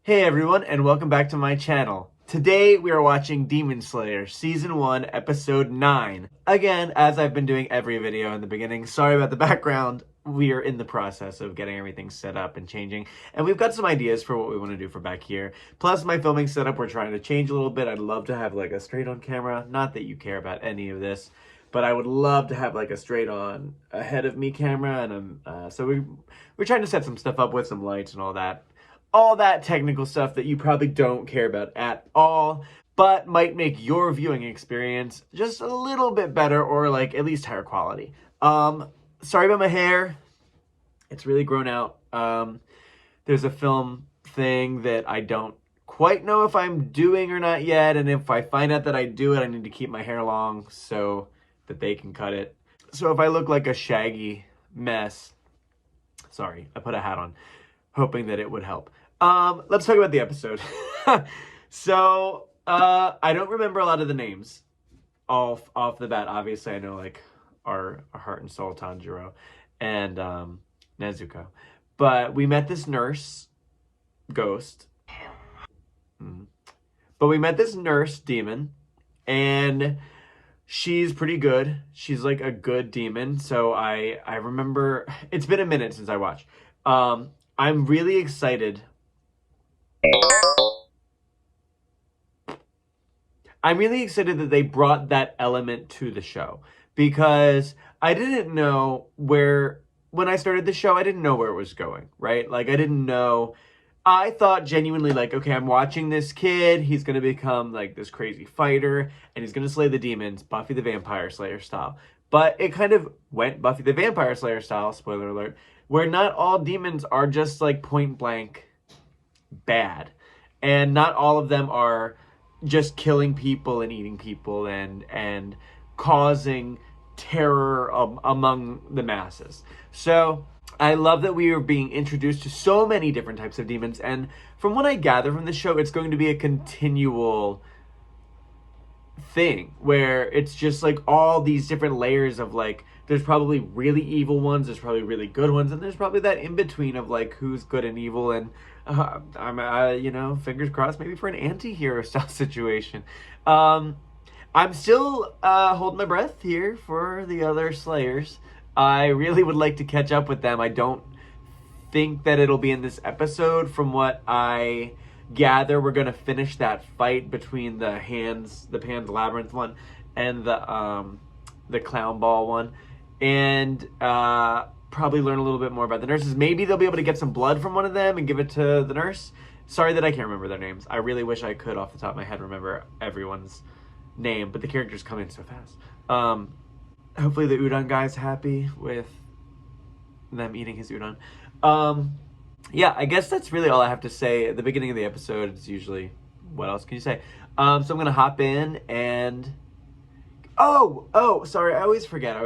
Hey everyone, and welcome back to my channel. Today we are watching Demon Slayer Season 1, Episode 9. Again, as I've been doing every video in the beginning, sorry about the background. We are in the process of getting everything set up and changing, and we've got some ideas for what we want to do for back here. Plus my filming setup, we're trying to change a little bit. I'd love to have like a straight on camera. Not that you care about any of this, but I would love to have like a straight on ahead of me camera, and so we're trying to set some stuff up with some lights and all that technical stuff that you probably don't care about at all, but might make your viewing experience just a little bit better, or like at least higher quality. Sorry about my hair. It's really grown out. There's a film thing that I don't quite know if I'm doing or not yet, and if I find out that I do it, I need to keep my hair long so that they can cut it. So if I look like a shaggy mess, sorry, I put a hat on, hoping that it would help. Let's talk about the episode. So, I don't remember a lot of the names off the bat. Obviously, I know like our heart and soul Tanjiro and Nezuko. But we met this nurse, Ghost. But we met this nurse demon, and she's pretty good. She's like a good demon. So I remember, it's been a minute since I watched. I'm really excited. I'm really excited that they brought that element to the show, because I didn't know when I started the show, I didn't know where it was going, right? Like, I didn't know. I thought genuinely, like, okay, I'm watching this kid. He's going to become like this crazy fighter, and he's going to slay the demons, Buffy the Vampire Slayer style. But it kind of went Buffy the Vampire Slayer style, spoiler alert, where not all demons are just like point blank bad, and not all of them are just killing people and eating people and causing terror among the masses. So I love that we are being introduced to so many different types of demons, and from what I gather from the show, it's going to be a continual thing where it's just like all these different layers of like, there's probably really evil ones, there's probably really good ones, and there's probably that in between of like who's good and evil. And I'm fingers crossed maybe for an anti-hero style situation. I'm still holding my breath here for the other Slayers. I really would like to catch up with them. I don't think that it'll be in this episode. From what I gather, we're gonna finish that fight between the Pan's Labyrinth one and the Clown Ball one, and probably learn a little bit more about the nurses. Maybe they'll be able to get some blood from one of them and give it to the nurse. Sorry that I can't remember their names. I really wish I could off the top of my head remember everyone's name, but the characters come in so fast. Hopefully the udon guy's happy with them eating his udon. Yeah, I guess that's really all I have to say. At the beginning of the episode, it's usually, what else can you say? So I'm going to hop in and... Oh, sorry, I always forget.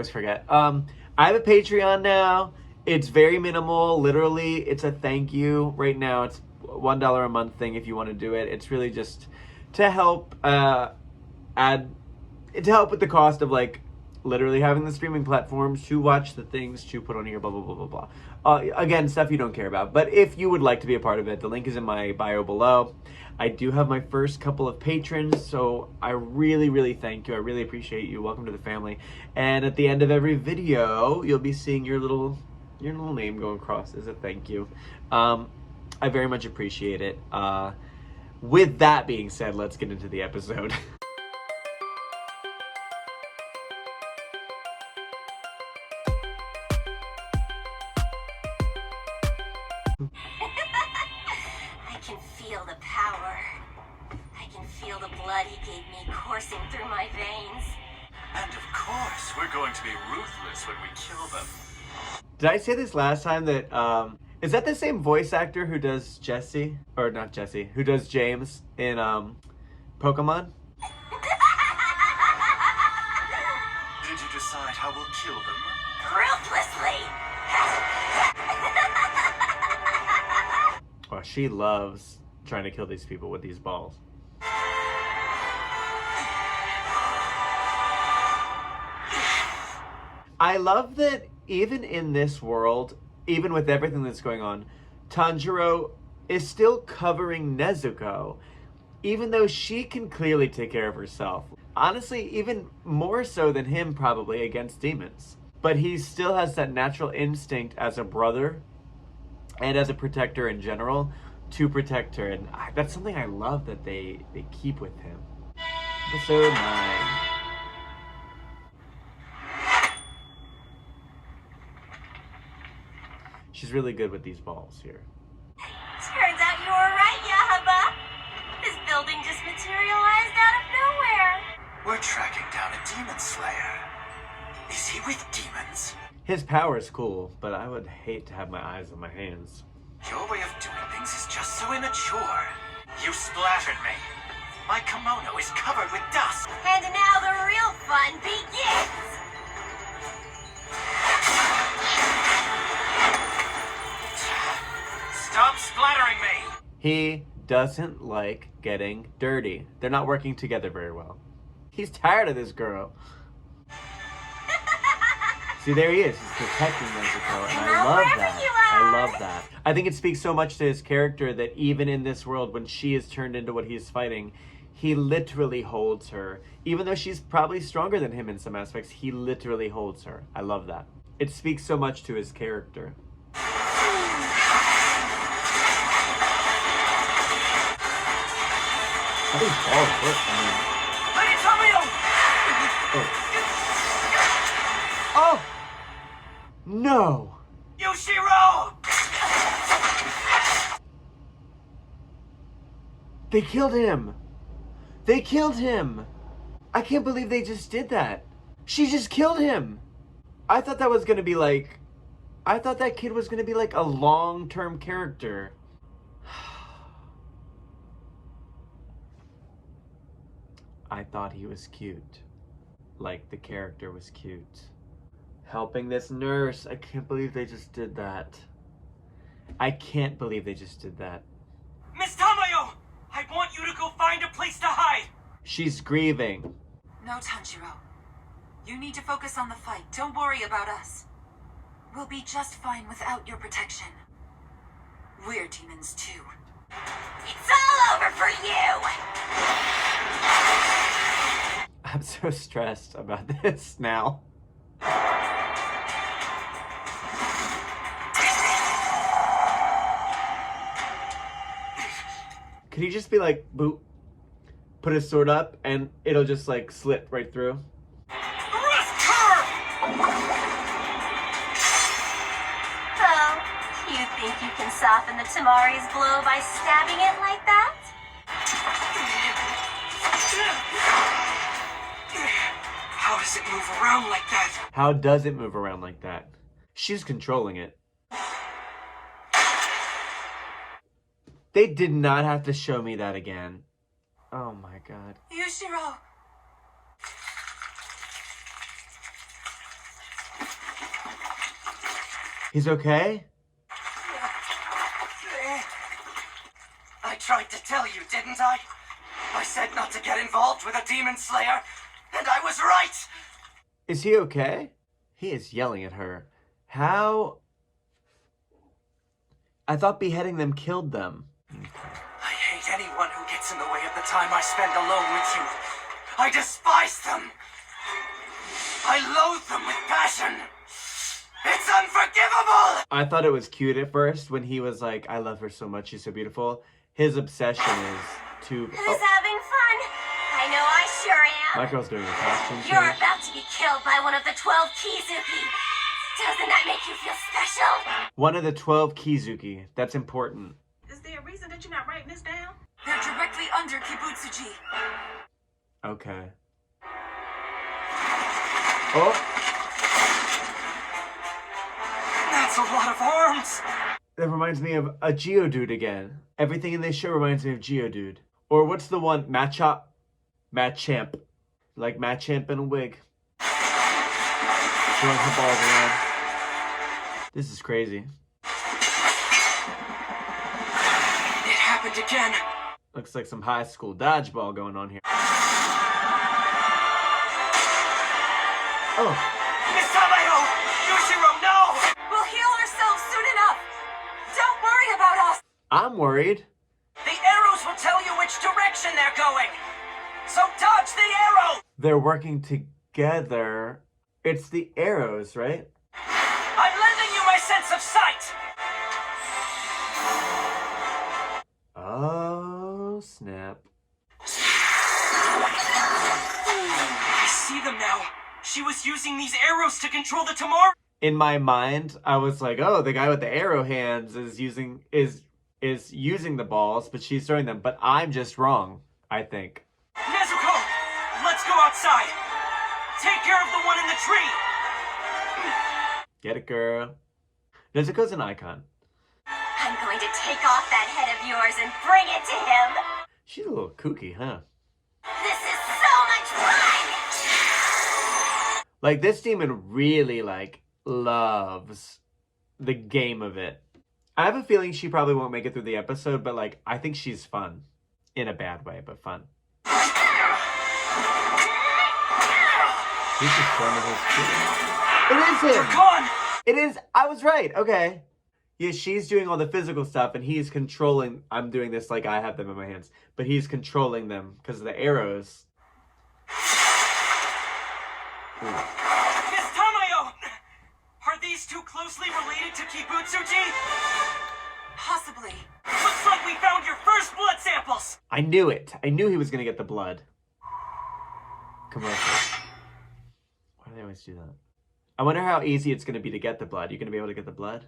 I have a Patreon now. It's very minimal. Literally, it's a thank you. Right now, it's $1 a month thing if you want to do it. It's really just to help with the cost of like literally having the streaming platforms to watch the things to put on here, blah, blah, blah, blah, blah. Again, stuff you don't care about. But if you would like to be a part of it, the link is in my bio below. I do have my first couple of patrons, so I really, really thank you. I really appreciate you. Welcome to the family. And at the end of every video, you'll be seeing your little name go across as a thank you. I very much appreciate it. With that being said, let's get into the episode. I can feel the power. I can feel the blood he gave me coursing through my veins. And of course, we're going to be ruthless when we kill them. Did I say this last time that, is that the same voice actor who does Jesse? Or not Jesse, who does James in, Pokemon? Did you decide how we'll kill them? Ruthlessly! Oh, she loves trying to kill these people with these balls. I love that even in this world, even with everything that's going on, Tanjiro is still covering Nezuko, even though she can clearly take care of herself. Honestly, even more so than him probably against demons. But he still has that natural instinct as a brother and as a protector in general to protect her. And that's something I love that they keep with him. Episode 9. She's really good with these balls here. Turns out you were right, Yahaba. This building just materialized out of nowhere. We're tracking down a demon slayer. Is he with demons? His power is cool, but I would hate to have my eyes on my hands. Your way of doing things is just so immature. You splattered me. My kimono is covered with dust. And now the real fun begins. Stop splattering me! He doesn't like getting dirty. They're not working together very well. He's tired of this girl. See, there he is. He's protecting Nezuko, and I love that. I love that. I think it speaks so much to his character that even in this world, when she is turned into what he's fighting, he literally holds her. Even though she's probably stronger than him in some aspects, he literally holds her. I love that. It speaks so much to his character. I think balls hurt. Oh. No. Yushiro! They killed him. They killed him. I can't believe they just did that. She just killed him. I thought that was going to be like... I thought that kid was going to be like a long-term character. I thought he was cute. Like the character was cute. Helping this nurse. I can't believe they just did that. I can't believe they just did that. Miss Tamayo! I want you to go find a place to hide! She's grieving. No, Tanjiro. You need to focus on the fight. Don't worry about us. We'll be just fine without your protection. We're demons too. It's all over for you! I'm so stressed about this now. Could he just be like, boop, put his sword up, and it'll just like slit right through? Oh, you think you can soften the Tamari's blow by stabbing it like that? How does it move around like that? How does it move around like that? She's controlling it. They did not have to show me that again. Oh my god. Yushiro! He's okay? I tried to tell you, didn't I? I said not to get involved with a demon slayer, and I was right! Is he okay? He is yelling at her. How? I thought beheading them killed them. I hate anyone who gets in the way of the time I spend alone with you. I despise them. I loathe them with passion. It's unforgivable! I thought it was cute at first when he was like, I love her so much, she's so beautiful. His obsession is to... Who's having fun? I know I sure am. My girl's doing a costume You're change. about to be killed by one of the 12 Kizuki. Doesn't that make you feel special? One of the 12 Kizuki. That's important. Is there a reason that you're not writing this down? They're directly under Kibutsuji. Okay. Oh! That's a lot of arms! That reminds me of a Geodude again. Everything in this show reminds me of Geodude. Or what's the one? Machamp. Machamp. Like Machamp in a wig. Throwing her balls around. This is crazy. It happened again. Looks like some high school dodgeball going on here. Oh. Miss Tamayo! Yushiro, no! We'll heal ourselves soon enough! Don't worry about us! I'm worried. The arrows will tell you which direction they're going. So dodge the arrow! They're working together. It's the arrows, right? I'm lending you my sense of sight! Oh, snap. I see them now. She was using these arrows to control the tomorrow. In my mind, I was like, oh, the guy with the arrow hands is using the balls, but she's throwing them. But I'm just wrong, I think. Nezuko, let's go outside. Take care of the one in the tree. Get it, girl. Nezuko's an icon. I'm going to take off that head of yours and bring it to him. She's a little kooky, huh? This is so much fun! Like, this demon really, like, loves the game of it. I have a feeling she probably won't make it through the episode, but, like, I think she's fun. In a bad way, but fun. He's just fun with his kid. It is him! They're gone! It is! I was right! Okay. Yeah, she's doing all the physical stuff, and he's controlling... I'm doing this like I have them in my hands. But he's controlling them because of the arrows. Ooh. Miss Tamayo! Are these two closely related to Kibutsuji? Possibly. Looks like we found your first blood samples! I knew it. I knew he was going to get the blood. Commercial. Why do they always do that? I wonder how easy it's going to be to get the blood. You going to be able to get the blood?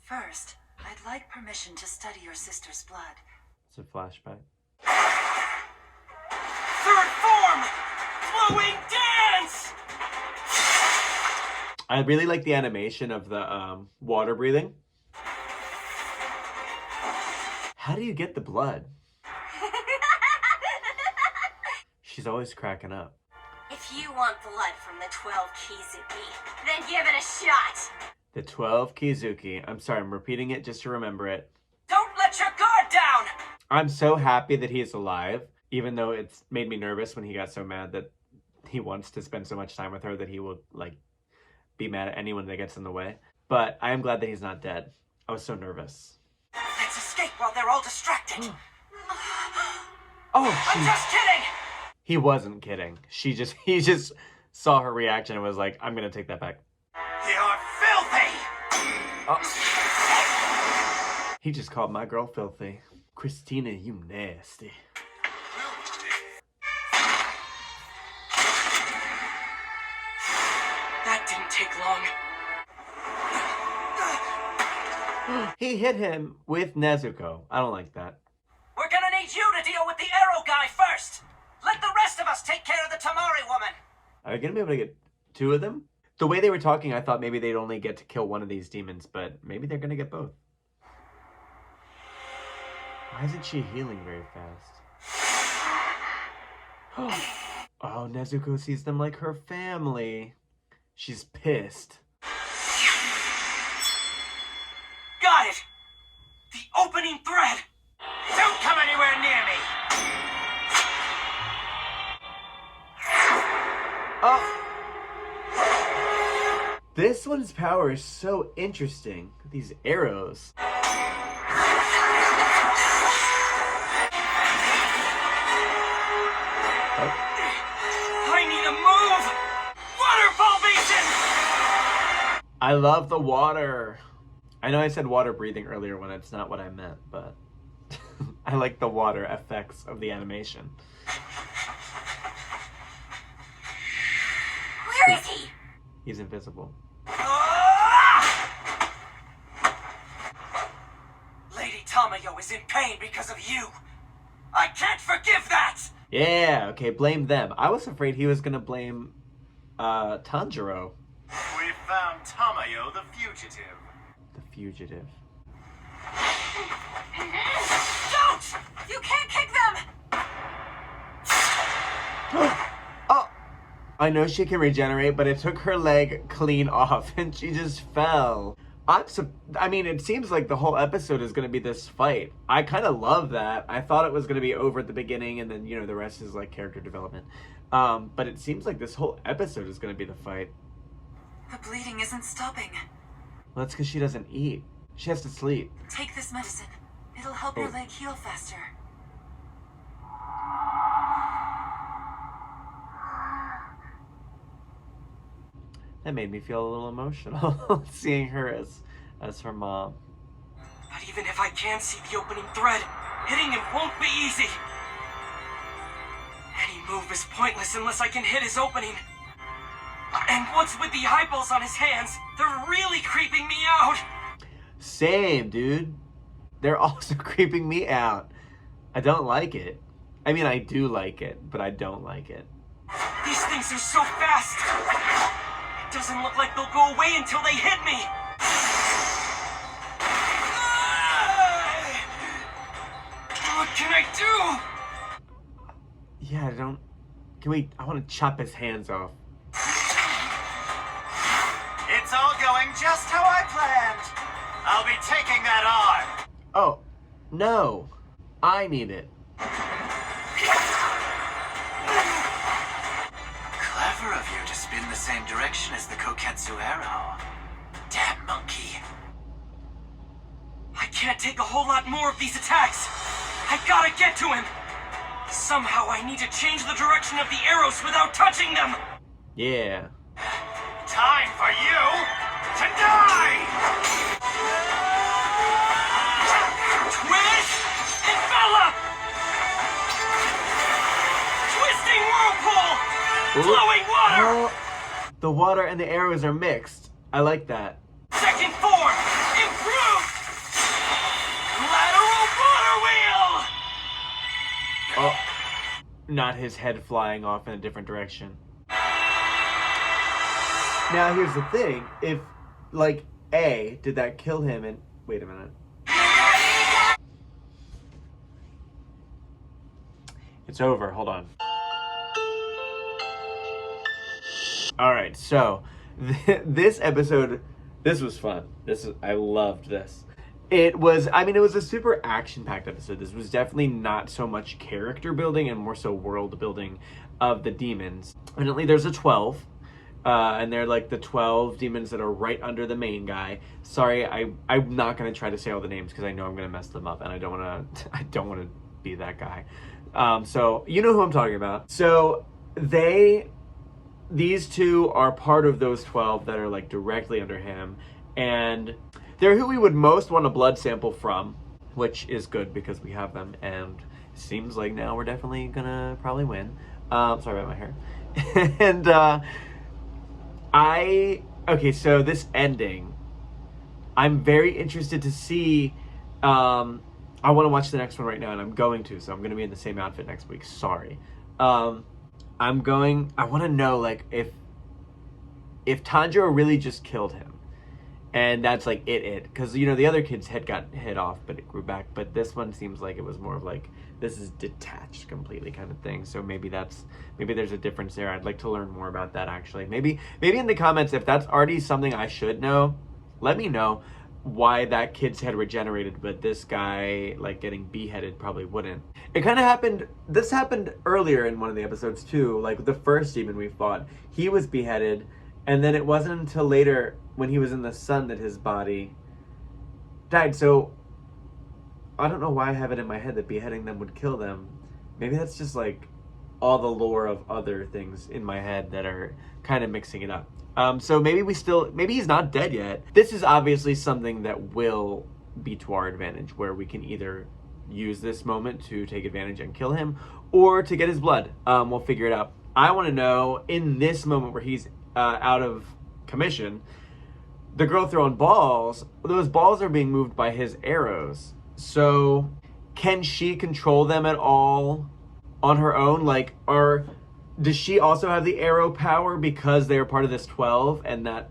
First, I'd like permission to study your sister's blood. It's a flashback. Third form! Flowing dance! I really like the animation of the water breathing. How do you get the blood? She's always cracking up. If you want blood from the 12 Kizuki, then give it a shot. The 12 Kizuki. I'm sorry, I'm repeating it just to remember it. Don't let your guard down! I'm so happy that he's alive, even though it's made me nervous when he got so mad that he wants to spend so much time with her that he will, like, be mad at anyone that gets in the way. But I am glad that he's not dead. I was so nervous. Let's escape while they're all distracted. Oh, I'm just kidding! He wasn't kidding. He just saw her reaction and was like, I'm gonna take that back. You're filthy! Oh. He just called my girl filthy. Christina, you nasty. That didn't take long. He hit him with Nezuko. I don't like that. We're gonna need you to deal with the arrow guy first! Let the rest of us take care of the Tamari woman! Are they gonna be able to get two of them? The way they were talking, I thought maybe they'd only get to kill one of these demons, but maybe they're gonna get both. Why isn't she healing very fast? Oh, Nezuko sees them like her family. She's pissed. Got it! The opening thread! Don't come anywhere near me! Oh! This one's power is so interesting. These arrows. I need a move! Waterfall basin! I love the water. I know I said water breathing earlier when it's not what I meant, but I like the water effects of the animation. Where is he? He's invisible. Lady Tamayo is in pain because of you. I can't forgive that! Yeah, okay, blame them. I was afraid he was gonna blame Tanjiro. We found Tamayo the fugitive. The fugitive. Don't! You can't kick them! Oh! I know she can regenerate, but it took her leg clean off and she just fell. I mean, it seems like the whole episode is going to be this fight. I kind of love that. I thought it was going to be over at the beginning and then, you know, the rest is like character development. But it seems like this whole episode is going to be the fight. The bleeding isn't stopping. Well, that's because she doesn't eat. She has to sleep. Take this medicine. It'll help your leg heal faster. That made me feel a little emotional, seeing her as her mom. But even if I can see the opening thread, hitting him won't be easy. Any move is pointless unless I can hit his opening. And what's with the eyeballs on his hands? They're really creeping me out. Same, dude. They're also creeping me out. I don't like it. I mean, I do like it, but I don't like it. These things are so fast. It doesn't look like they'll go away until they hit me. What can I do? Yeah, I don't... I want to chop his hands off. It's all going just how I planned. I'll be taking that arm. Oh, no. I need it. Clever of you to spin the same direction as the Koketsu arrow. Damn monkey. I can't take a whole lot more of these attacks. I gotta get to him. Somehow I need to change the direction of the arrows without touching them. Yeah. Time for you to die! Twist! Envelop! Twisting whirlpool! Flowing water! Oh, the water and the arrows are mixed. I like that. Second form! Improved! Lateral water wheel! Oh, not his head flying off in a different direction. Now, here's the thing. If, like, A, did that kill him and... Wait a minute. It's over. Hold on. Alright, so, this episode, this was fun. I loved this. It was a super action-packed episode. This was definitely not so much character building and more so world building of the demons. Evidently, there's a 12. And they're like the 12 demons that are right under the main guy. Sorry, I'm not gonna try to say all the names because I know I'm gonna mess them up, and I don't wanna be that guy. So you know who I'm talking about. So these two are part of those 12 that are like directly under him, and they're who we would most want a blood sample from, which is good because we have them, and it seems like now we're definitely gonna probably win. Sorry about my hair. And okay, so this ending, I'm very interested to see. I want to watch the next one right now, and I'm going to, so I'm going to be in the same outfit next week. Sorry. I want to know, like, if Tanjiro really just killed him, and that's, like, because, you know, the other kid's head got hit off, but it grew back, but this one seems like it was more of, like, this is detached completely kind of thing, so maybe there's a difference there. I'd like to learn more about that, actually. Maybe in the comments, if that's already something I should know, let me know why that kid's head regenerated, but this guy, like, getting beheaded probably wouldn't. It kind of happened, this happened earlier in one of the episodes, too, like, the first demon we fought, he was beheaded, and then it wasn't until later, when he was in the sun, that his body died, so I don't know why I have it in my head that beheading them would kill them. Maybe that's just like all the lore of other things in my head that are kind of mixing it up. So maybe he's not dead yet. This is obviously something that will be to our advantage, where we can either use this moment to take advantage and kill him, or to get his blood. We'll figure it out. I want to know, in this moment where he's out of commission, the girl throwing balls, those balls are being moved by his arrows. So, can she control them at all on her own? Like, does she also have the arrow power because they're part of this 12 and that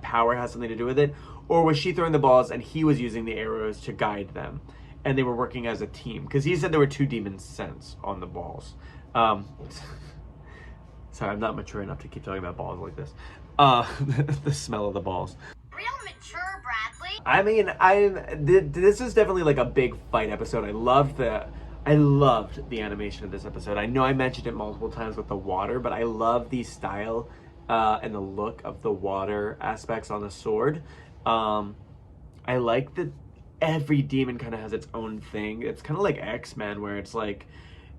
power has something to do with it? Or was she throwing the balls and he was using the arrows to guide them and they were working as a team? Because he said there were 2 demon scents on the balls. Sorry, I'm not mature enough to keep talking about balls like this. The smell of the balls. Real mature, Bradley. I mean, this is definitely like a big fight episode. I loved the animation of this episode. I know I mentioned it multiple times with the water, but I love the style and the look of the water aspects on the sword. I like the every demon kind of has its own thing. It's kind of like X-Men, where it's like,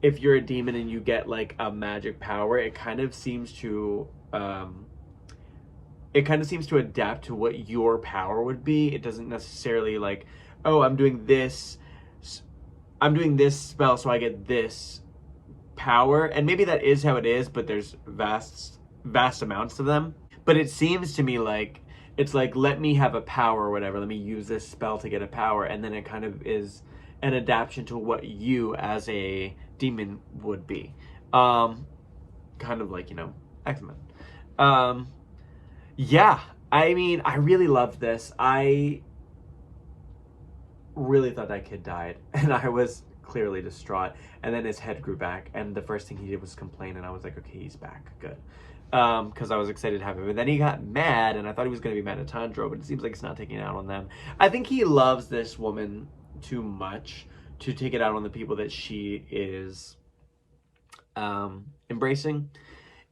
if you're a demon and you get like a magic power, it kind of seems to adapt to what your power would be. It doesn't necessarily like, oh, I'm doing this spell, so I get this power. And maybe that is how it is, but there's vast amounts of them. But it seems to me like it's like, let me have a power or whatever, let me use this spell to get a power, and then it kind of is an adaptation to what you as a demon would be. Kind of like, you know, X-Men. Yeah, I mean, I really loved this. I really thought that kid died, and I was clearly distraught. And then his head grew back, and the first thing he did was complain, and I was like, okay, he's back, good. Because I was excited to have him. And then he got mad, and I thought he was going to be mad at Tanjiro, but it seems like it's not taking it out on them. I think he loves this woman too much to take it out on the people that she is embracing.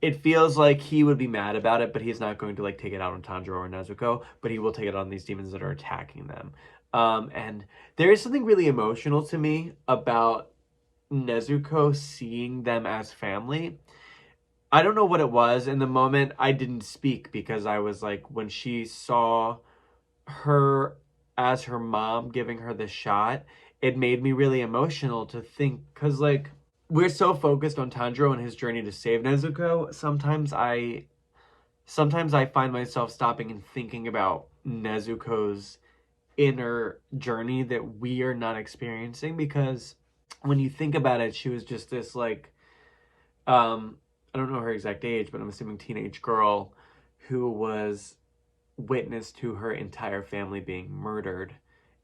It feels like he would be mad about it, but he's not going to like take it out on Tanjiro or Nezuko, but he will take it on these demons that are attacking them. And there is something really emotional to me about Nezuko seeing them as family. I don't know what it was. In the moment, I didn't speak because I was like, when she saw her as her mom giving her the shot, it made me really emotional to think, because like, we're so focused on Tanjiro and his journey to save Nezuko. Sometimes I find myself stopping and thinking about Nezuko's inner journey that we are not experiencing, because when you think about it, she was just this like, I don't know her exact age, but I'm assuming teenage girl who was witness to her entire family being murdered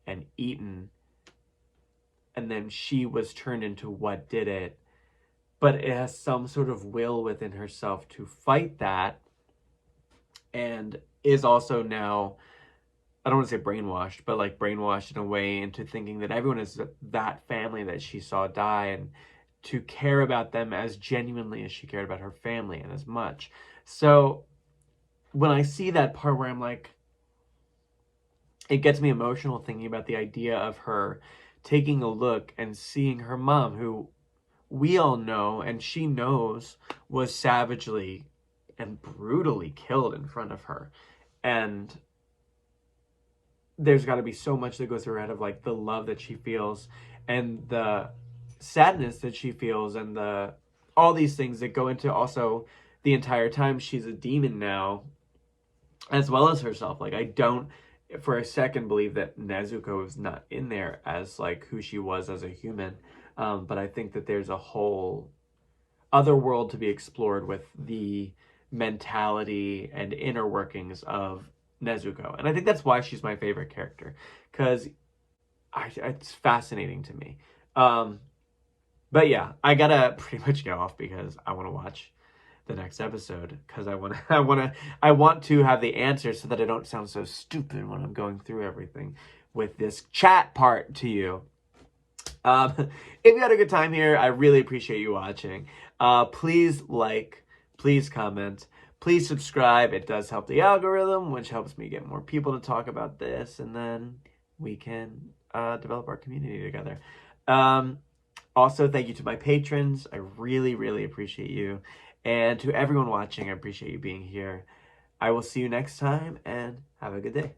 and eaten. And then she was turned into what did it. But it has some sort of will within herself to fight that. And is also now, I don't want to say brainwashed, but like brainwashed in a way into thinking that everyone is that family that she saw die, and to care about them as genuinely as she cared about her family and as much. So when I see that part where I'm like, it gets me emotional thinking about the idea of her taking a look and seeing her mom, who we all know and she knows was savagely and brutally killed in front of her. And there's got to be so much that goes through her head of like the love that she feels and the sadness that she feels, and the all these things that go into also the entire time she's a demon now, as well as herself. Like, I don't for a second believe that Nezuko is not in there as like who she was as a human, but I think that there's a whole other world to be explored with the mentality and inner workings of Nezuko. And I think that's why she's my favorite character, because it's fascinating to me. But yeah, I gotta pretty much get off because I want to watch the next episode, because I want to have the answers so that I don't sound so stupid when I'm going through everything with this chat part to you. If you had a good time here, I really appreciate you watching. Please like, please comment, please subscribe. It does help the algorithm, which helps me get more people to talk about this, and then we can develop our community together. Also, thank you to my patrons. I really, really appreciate you. And to everyone watching, I appreciate you being here. I will see you next time, and have a good day.